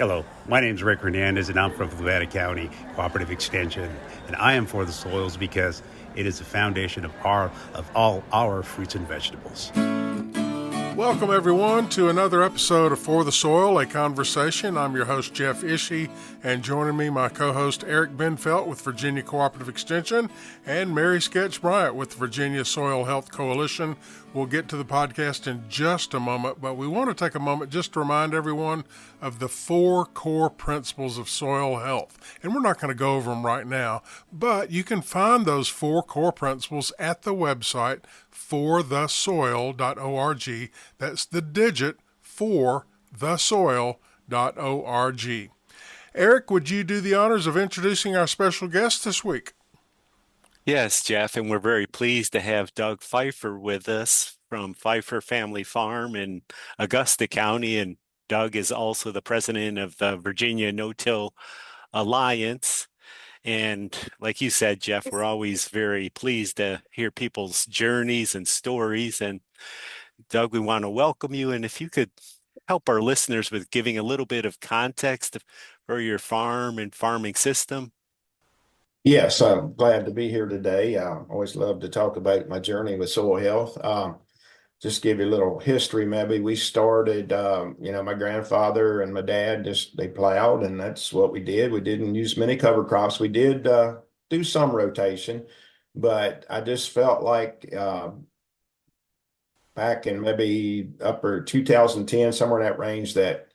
Hello, my name is Rick Hernandez, and I'm from Nevada County Cooperative Extension, and I am for the soils because it is the foundation of all our fruits and vegetables. Welcome, everyone, to another episode of For the Soil, a conversation. I'm your host, Jeff Ishii, and joining me, my co-host, Eric Benfelt with Virginia Cooperative Extension, and Mary Sketch Bryant with Virginia Soil Health Coalition. We'll get to the podcast in just a moment, but we want to take a moment just to remind everyone of the 4 core principles of soil health. And we're not going to go over them right now, but you can find those 4 core principles at the website forthesoil.org. That's the digit forthesoil.org. Eric, would you do the honors of introducing our special guest this week? Yes, Jeff, and we're very pleased to have Doug Fifer with us from Fifer Family Farm in Augusta County. And Doug is also the president of the Virginia No-Till Alliance. And like you said, Jeff, we're always very pleased to hear people's journeys and stories. And Doug, we want to welcome you. And if you could help our listeners with giving a little bit of context for your farm and farming system. Yes, I'm glad to be here today. I always love to talk about my journey with soil health. Just give you a little history, maybe. We started, my grandfather and my dad they plowed, and that's what we did. We didn't use many cover crops. We did do some rotation, but I just felt like back in maybe upper 2010, somewhere in that range, that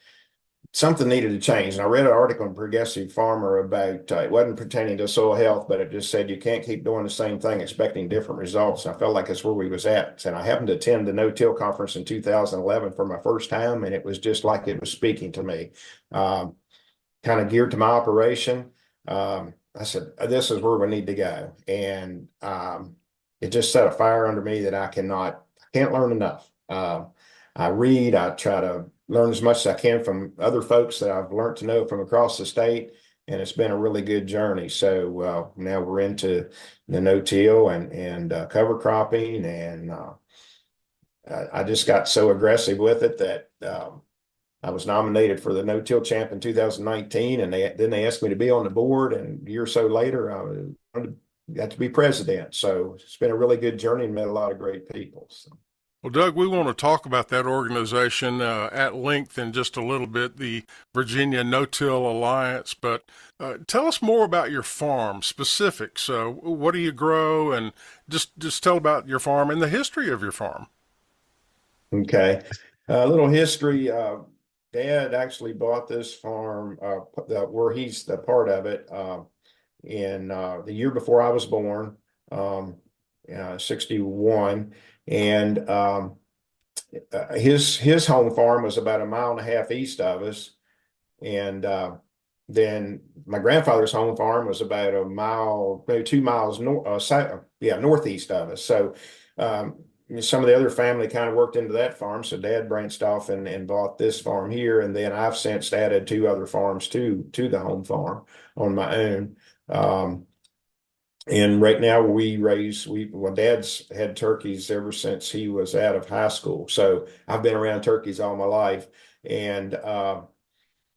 something needed to change. And I read an article in Progressive Farmer about, it wasn't pertaining to soil health, but it just said you can't keep doing the same thing expecting different results. And I felt like that's where we was at. And I happened to attend the No-Till conference in 2011 for my first time, and it was just like it was speaking to me, kind of geared to my operation. I said, this is where we need to go. And it just set a fire under me that I can't learn enough. I read, I try to learn as much as I can from other folks that I've learned to know from across the state, and it's been a really good journey. So now we're into the no-till and cover cropping, and I just got so aggressive with it that I was nominated for the no-till champ in 2019, and then they asked me to be on the board, and a year or so later, I got to be president. So it's been a really good journey and met a lot of great people. So. Well, Doug, we want to talk about that organization at length in just a little bit, the Virginia No-Till Alliance. But tell us more about your farm specifics. What do you grow, and just tell about your farm and the history of your farm. Okay, a little history. Dad actually bought this farm where he's the part of it in the year before I was born, 61. And his home farm was about a mile and a half east of us, and then my grandfather's home farm was about a mile, maybe 2 miles northeast of us. So some of the other family kind of worked into that farm. So Dad branched off and bought this farm here, and then I've since added 2 other farms to the home farm on my own. And right now Dad's had turkeys ever since he was out of high school. So I've been around turkeys all my life, and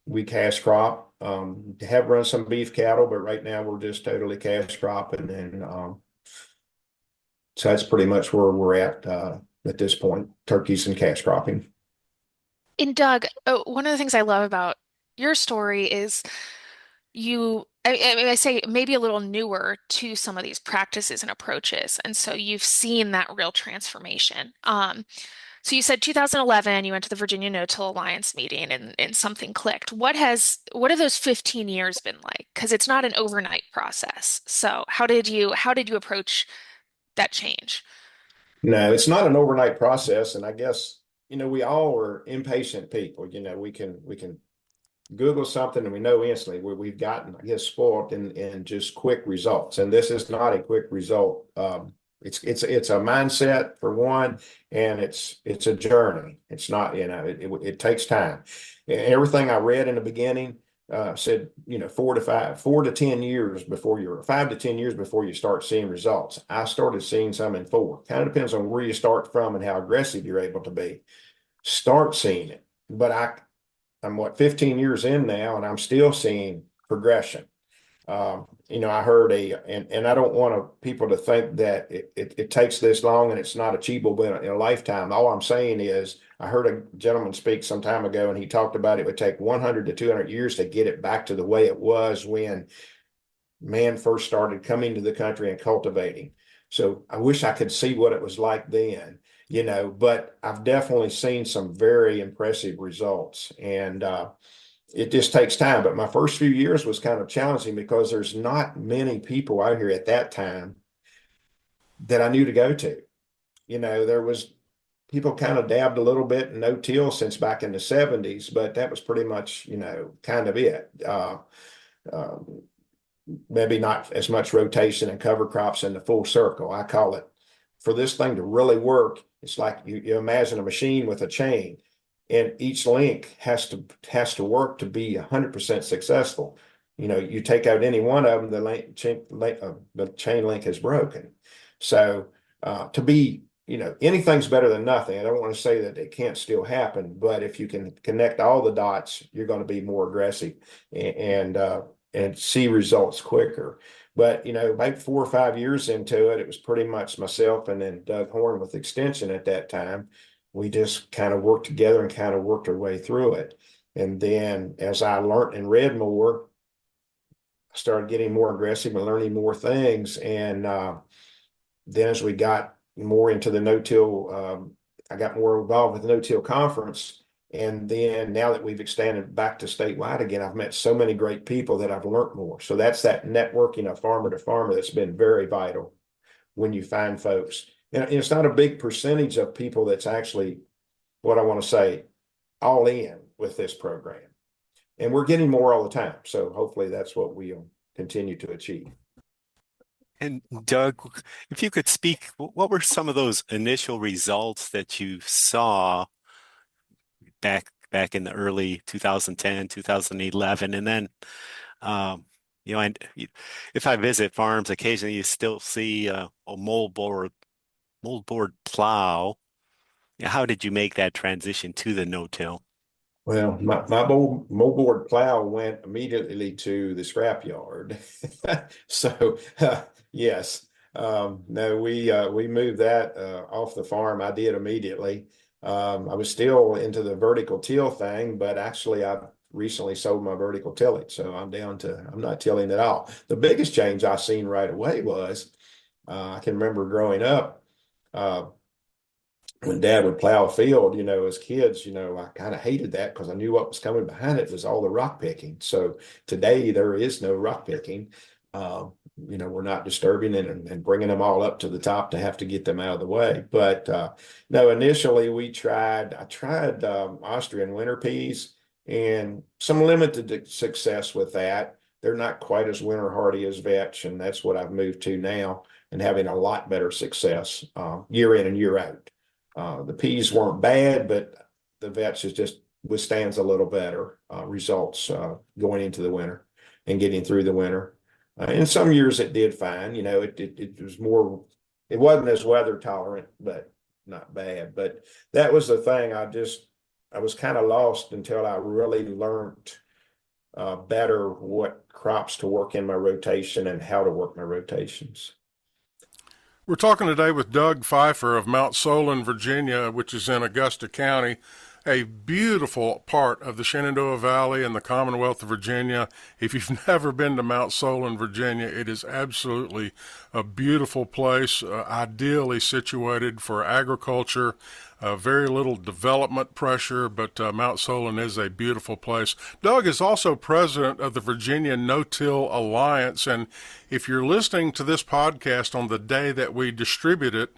we cash crop, have run some beef cattle, but right now we're just totally cash cropping. And so that's pretty much where we're at this point, turkeys and cash cropping. And Doug, one of the things I love about your story is I say maybe a little newer to some of these practices and approaches. And so you've seen that real transformation. So you said 2011, you went to the Virginia No-Till Alliance meeting and something clicked. What have those 15 years been like? Because it's not an overnight process. So how did you approach that change? No, it's not an overnight process. And I guess, we all are impatient people. We can Google something and we know instantly where we've gotten, I guess, spoiled in just quick results. And this is not a quick result. It's a mindset for one, and it's a journey. It's not, it takes time. Everything I read in the beginning said, 5 to 10 years before 5 to 10 years before you start seeing results. I started seeing some in 4. Kind of depends on where you start from and how aggressive you're able to be. Start seeing it. But I'm 15 years in now, and I'm still seeing progression. I heard and I don't want people to think that it takes this long and it's not achievable in a lifetime. All I'm saying is, I heard a gentleman speak some time ago, and he talked about it would take 100 to 200 years to get it back to the way it was when man first started coming to the country and cultivating. So I wish I could see what it was like then, but I've definitely seen some very impressive results. And it just takes time. But my first few years was kind of challenging because there's not many people out here at that time that I knew to go to. There was people kind of dabbed a little bit in no-till since back in the 70s, but that was pretty much, kind of it. Maybe not as much rotation and cover crops in the full circle. I call it, for this thing to really work, it's like you imagine a machine with a chain, and each link has to work to be 100% successful. You take out any one of them, the chain link is broken. So to be, anything's better than nothing. I don't want to say that it can't still happen, but if you can connect all the dots, you're going to be more aggressive and see results quicker. But, about 4 or 5 years into it, it was pretty much myself and then Doug Horn with Extension at that time. We just kind of worked together and kind of worked our way through it. And then as I learned and read more, I started getting more aggressive and learning more things. And then as we got more into the no-till, I got more involved with the no-till conference. And then now that we've expanded back to statewide again, I've met so many great people that I've learned more. So that's that networking of farmer to farmer that's been very vital when you find folks. And it's not a big percentage of people that's actually, what I want to say, all in with this program. And we're getting more all the time. So hopefully that's what we'll continue to achieve. And Doug, if you could speak, what were some of those initial results that you saw back in the early 2010, 2011, and then and if I visit farms occasionally, you still see a moldboard plow. How did you make that transition to the no-till? Well, my moldboard plow went immediately to the scrapyard. So yes, no, we moved that off the farm. I did immediately. I was still into the vertical till thing, but actually I recently sold my vertical tillage. So I'm not tilling at all. The biggest change I seen right away was, I can remember growing up, when Dad would plow a field, as kids, I kind of hated that because I knew what was coming behind it was all the rock picking. So today there is no rock picking. We're not disturbing it and bringing them all up to the top to have to get them out of the way. But no, initially I tried Austrian winter peas and some limited success with that. They're not quite as winter hardy as vetch, and that's what I've moved to now and having a lot better success year in and year out. The peas weren't bad, but the vetch just withstands a little better results going into the winter and getting through the winter. In some years it did fine. It was more, it wasn't as weather tolerant, but not bad. But that was the thing. I was kind of lost until I really learned better what crops to work in my rotation and how to work my rotations. We're talking today with Doug Fifer of Mount Solon, Virginia, which is in Augusta County, a beautiful part of the Shenandoah Valley and the Commonwealth of Virginia. If you've never been to Mount Solon, Virginia, it is absolutely a beautiful place, ideally situated for agriculture. Very little development pressure, but Mount Solon is a beautiful place. Doug is also president of the Virginia No-Till Alliance, and if you're listening to this podcast on the day that we distribute it,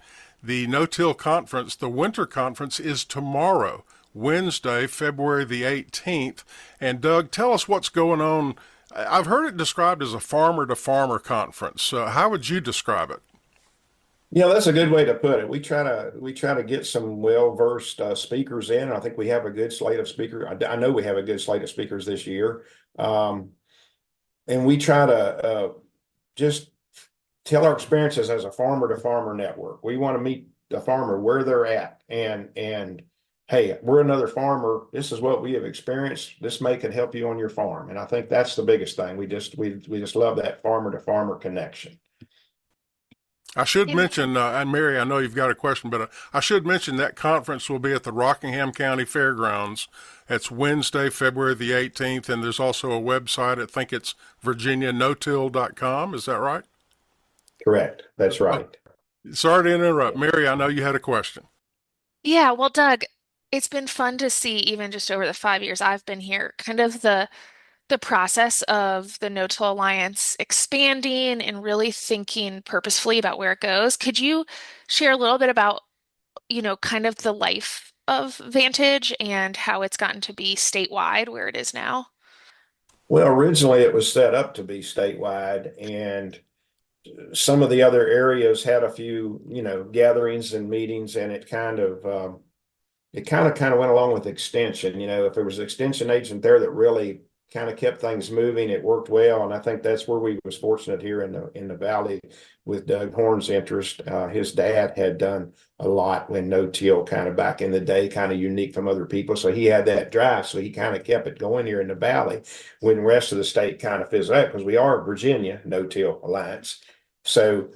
the No-Till Conference, the winter conference, is tomorrow, Wednesday, February the 18th. And Doug, tell us what's going on. I've heard it described as a farmer-to-farmer conference. How would you describe it? Yeah, that's a good way to put it. We try to get some well-versed speakers in. I think we have a good slate of speakers. I know we have a good slate of speakers this year, and we try to just tell our experiences as a farmer-to-farmer network. We want to meet the farmer where they're at and hey, we're another farmer. This is what we have experienced. This can help you on your farm. And I think that's the biggest thing. We just love that farmer to farmer connection. I should Yeah. mention, and Mary, I know you've got a question, but I should mention that conference will be at the Rockingham County Fairgrounds. It's Wednesday, February the 18th, and there's also a website. I think it's virginianotill.com. Is that right? Correct. That's Oh, right. sorry to interrupt. Mary, I know you had a question. Yeah, well, Doug, it's been fun to see even just over the 5 years I've been here, kind of the process of the No-Till Alliance expanding and really thinking purposefully about where it goes. Could you share a little bit about, kind of the life of Vantage and how it's gotten to be statewide where it is now? Well, originally it was set up to be statewide, and some of the other areas had a few, gatherings and meetings, and it kind of went along with extension. If there was an extension agent there that really kind of kept things moving, it worked well. And I think that's where we was fortunate here in the valley with Doug Horn's interest. His dad had done a lot when no-till kind of back in the day, kind of unique from other people. So he had that drive. So he kind of kept it going here in the valley when the rest of the state kind of fizzled out, because we are Virginia No-Till Alliance. So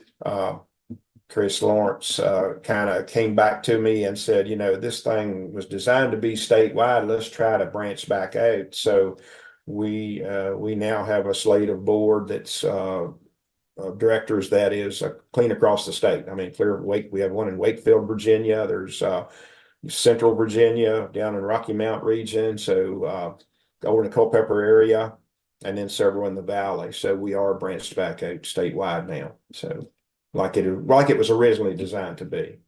Chris Lawrence kind of came back to me and said, this thing was designed to be statewide. Let's try to branch back out. So we now have a slate of board that's of directors that is clean across the state. I mean, we have one in Wakefield, Virginia. There's Central Virginia, down in Rocky Mount region. So over in the Culpeper area, and then several in the valley. So we are branched back out statewide now. So like it was originally designed to be.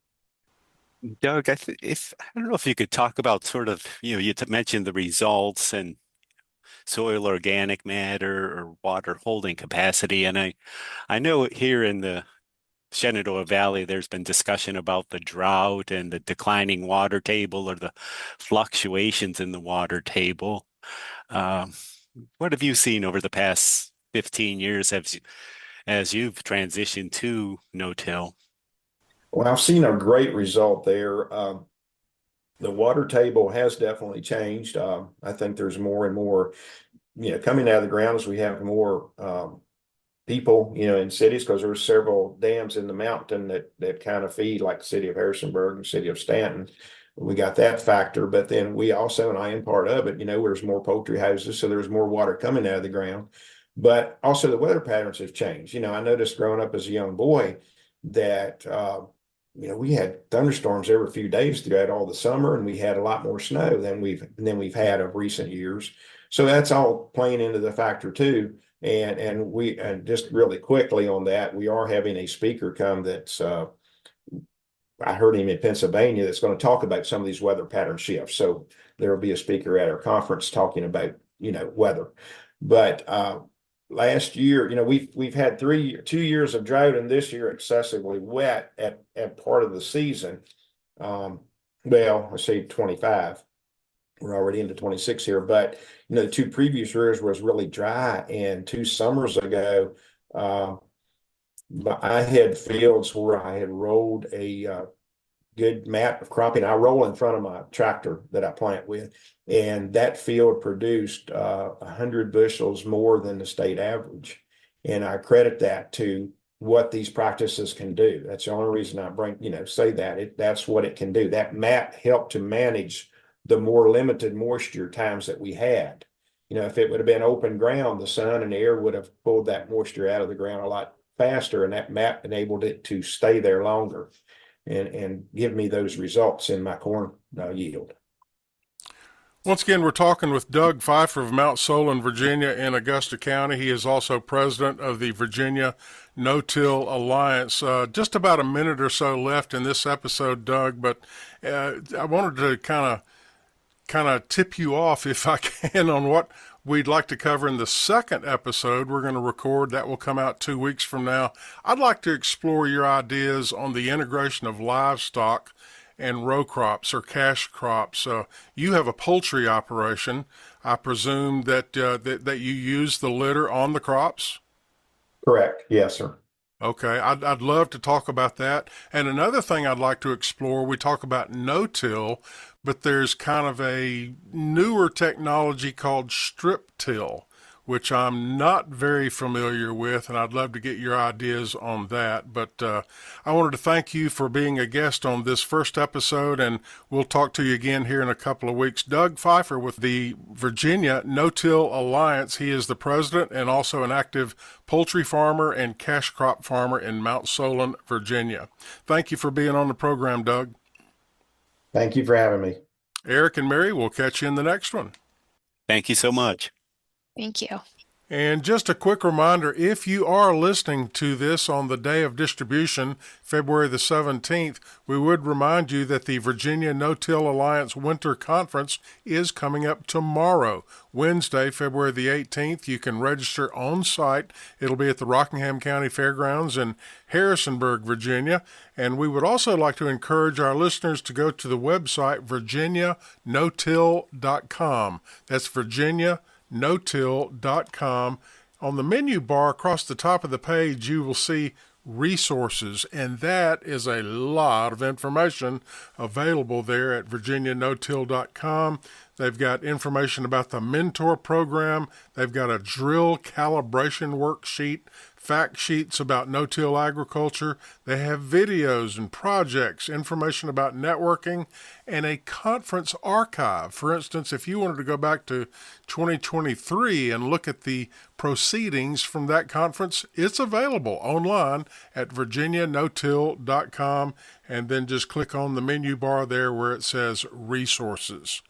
Doug, I don't know if you could talk about sort of, you mentioned the results and soil organic matter or water holding capacity. And I know here in the Shenandoah Valley, there's been discussion about the drought and the declining water table or the fluctuations in the water table. Um, what have you seen over the past 15 years as you've transitioned to no-till? Well, I've seen a great result there. The water table has definitely changed. I think there's more and more, coming out of the ground as we have more people, in cities, because there's several dams in the mountain that kind of feed, like the city of Harrisonburg and city of Stanton. We got that factor, but then we also, and I am part of it, there's more poultry houses, so there's more water coming out of the ground. But also the weather patterns have changed. I noticed growing up as a young boy that we had thunderstorms every few days throughout all the summer, and we had a lot more snow than we've had of recent years. So that's all playing into the factor too. And just really quickly on that, we are having a speaker come that's I heard him in Pennsylvania, that's going to talk about some of these weather pattern shifts. So there will be a speaker at our conference talking about weather. But last year, we've had 2 years of drought, and this year excessively wet at part of the season. Well, I say 25. We're already into 26 here, but the two previous years was really dry, and 2 summers ago, but I had fields where I had rolled a good mat of cropping. I roll in front of my tractor that I plant with, and that field produced 100 bushels more than the state average. And I credit that to what these practices can do. That's the only reason I say that. That's what it can do. That mat helped to manage the more limited moisture times that we had. If it would have been open ground, the sun and the air would have pulled that moisture out of the ground a lot faster, and that mat enabled it to stay there longer and give me those results in my corn yield. Once again, we're talking with Doug Fifer of Mount Solon, Virginia, in Augusta County. He is also president of the Virginia No-Till Alliance. Just about a minute or so left in this episode, Doug, but I wanted to kind of tip you off, if I can, on what we'd like to cover in the second episode we're going to record. That will come out 2 weeks from now. I'd like to explore your ideas on the integration of livestock and row crops or cash crops. You have a poultry operation. I presume that that you use the litter on the crops? Correct. Yes, sir. Okay, I'd love to talk about that. And another thing I'd like to explore, we talk about no-till, but there's kind of a newer technology called strip till, which I'm not very familiar with, and I'd love to get your ideas on that. But I wanted to thank you for being a guest on this first episode, and we'll talk to you again here in a couple of weeks. Doug Fifer with the Virginia No-Till Alliance. He is the president and also an active poultry farmer and cash crop farmer in Mount Solon, Virginia. Thank you for being on the program, Doug. Thank you for having me. Eric and Mary, we'll catch you in the next one. Thank you so much. Thank you. And just a quick reminder, if you are listening to this on the day of distribution, February the 17th, we would remind you that the Virginia No-Till Alliance Winter Conference is coming up tomorrow, Wednesday, February the 18th. You can register on site. It'll be at the Rockingham County Fairgrounds in Harrisonburg, Virginia. And we would also like to encourage our listeners to go to the website virginianotill.com. That's virginianotill.com. On the menu bar across the top of the page, you will see resources, and that is a lot of information available there at virginianotill.com. They've got information about the mentor program. They've got a drill calibration worksheet, fact sheets about no-till agriculture. They have videos and projects, information about networking, and a conference archive. For instance, if you wanted to go back to 2023 and look at the proceedings from that conference, it's available online at virginianotill.com, and then just click on the menu bar there where it says resources.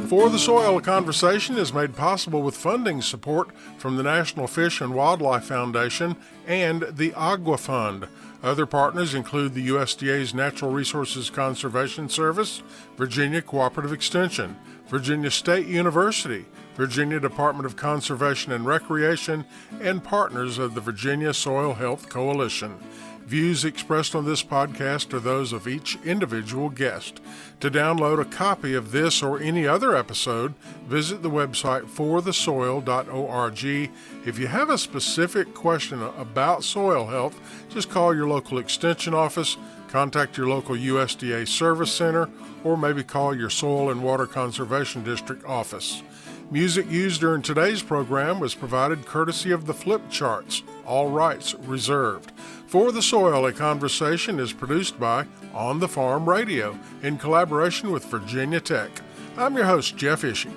For the Soil, a conversation is made possible with funding support from the National Fish and Wildlife Foundation and the Agua Fund. Other partners include the USDA's Natural Resources Conservation Service, Virginia Cooperative Extension, Virginia State University, Virginia Department of Conservation and Recreation, and partners of the Virginia Soil Health Coalition. Views expressed on this podcast are those of each individual guest. To download a copy of this or any other episode, visit the website forthesoil.org. If you have a specific question about soil health, just call your local extension office, contact your local USDA service center, or maybe call your Soil and Water Conservation District office. Music used during today's program was provided courtesy of the Flip Charts, all rights reserved. For the Soil, a conversation is produced by On the Farm Radio in collaboration with Virginia Tech. I'm your host, Jeff Ishii.